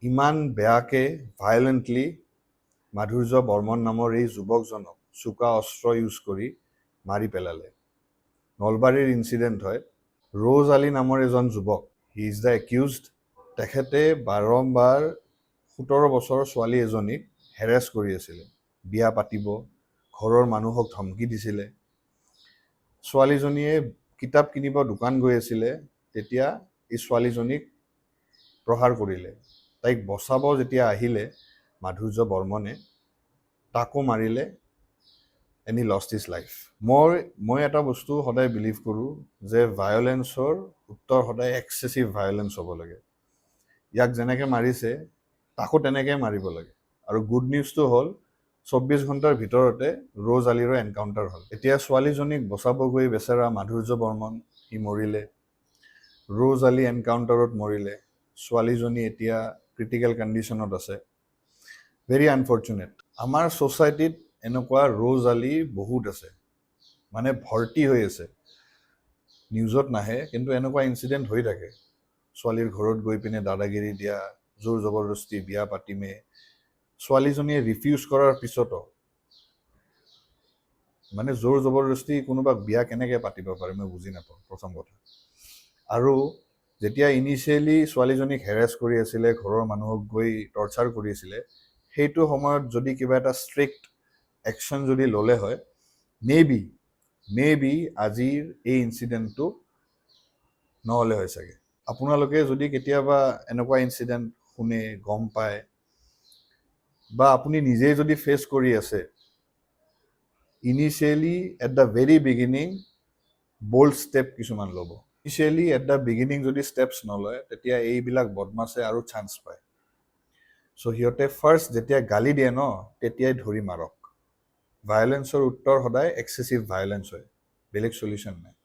ইমান বেয়াকে ভায়োলেণ্টলি মাধুৰ্য বৰ্মন নামৰ এই যুৱকজনক চোকা অস্ত্ৰ ইউজ কৰি মাৰি পেলালে। নলবাৰীৰ ইনচিডেণ্ট হয়। ৰ'জ আলী নামৰ এজন যুৱক, হি ইজ দ্য একিউজড। তেখেতে বাৰম্বাৰ 17 বছৰৰ ছোৱালী এজনীক হেৰেছ কৰি আছিলে, বিয়া পাতিব, ঘৰৰ মানুহক ধমকি দিছিলে। ছোৱালীজনীয়ে কিতাপ কিনিব দোকান গৈ আছিলে, তেতিয়া এই ছোৱালীজনীক প্ৰহাৰ কৰিলে। তাইক বচাব যেতিয়া আহিলে মাধুৰ্য বৰ্মনে, তাকো মাৰিলে, and he lost his life. মই এটা বস্তু সদায় বিলিভ কৰোঁ যে ভায়োলেন্সৰ উত্তৰ সদায় এক্সেছিভ ভায়োলেন্স হ'ব লাগে। ইয়াক যেনেকৈ মাৰিছে তাকো তেনেকৈ মাৰিব লাগে। আৰু গুড নিউজটো হ'ল 24 ঘণ্টাৰ ভিতৰতে ৰ'জ আলীৰো এনকাউণ্টাৰ হ'ল। এতিয়া ছোৱালীজনীক বচাব গৈ বেচেৰা মাধুৰ্য বৰ্মন সি মৰিলে, ৰ'জ আলী এনকাউণ্টাৰত মৰিলে, ছোৱালীজনী এতিয়া ক্ৰিটিকেল কণ্ডিশ্যনত আছে। Very unfortunate. আমাৰ ছ'চাইটিত এনেকুৱা ৰ'জ আলী বহুত আছে, মানে ভৰ্তি হৈ আছে। নিউজত নাহে, কিন্তু এনেকুৱা ইনচিডেণ্ট হৈ থাকে। ছোৱালীৰ ঘৰত গৈ পিনে দাদাগিৰি দিয়া, জোৰ জবৰদস্তি বিয়া পাতিমে। ছোৱালীজনীয়ে ৰিফিউজ কৰাৰ পিছতো, মানে জোৰ জবৰদস্তি কোনোবাক বিয়া কেনেকৈ পাতিব পাৰে মই বুজি নাপাওঁ, প্ৰথম কথা। আৰু যেতিয়া ইনিচিয়েলি ছোৱালীজনীক হেৰেছ কৰি আছিলে, ঘৰৰ মানুহক গৈ টৰ্চাৰ কৰি আছিলে, সেইটো সময়ত যদি কিবা এটা ষ্ট্ৰিক্ট একশ্যন যদি ল'লে হয়, মে বি আজিৰ এই ইনচিডেণ্টটো নহ'লে হয় চাগে। আপোনালোকে যদি কেতিয়াবা এনেকুৱা ইনচিডেণ্ট শুনে, গম পায়, বা আপুনি নিজেই যদি ফেচ কৰি আছে, initially at the very beginning bold step কিছুমান ল'ব। ইনিচিয়েলি এট দ্য বিগিনিং যদি ষ্টেপছ নলয়, তেতিয়া এইবিলাক বদমাছে আৰু চান্স পায়। চ' সিহঁতে ফাৰ্ষ্ট যেতিয়া গালি দিয়ে ন, তেতিয়াই ধৰি মাৰক। ভায়োলেন্সৰ উত্তৰ সদায় এক্সেছিভ ভায়োলেন্স হয়, বেলেগ চলিউশ্যন নাই।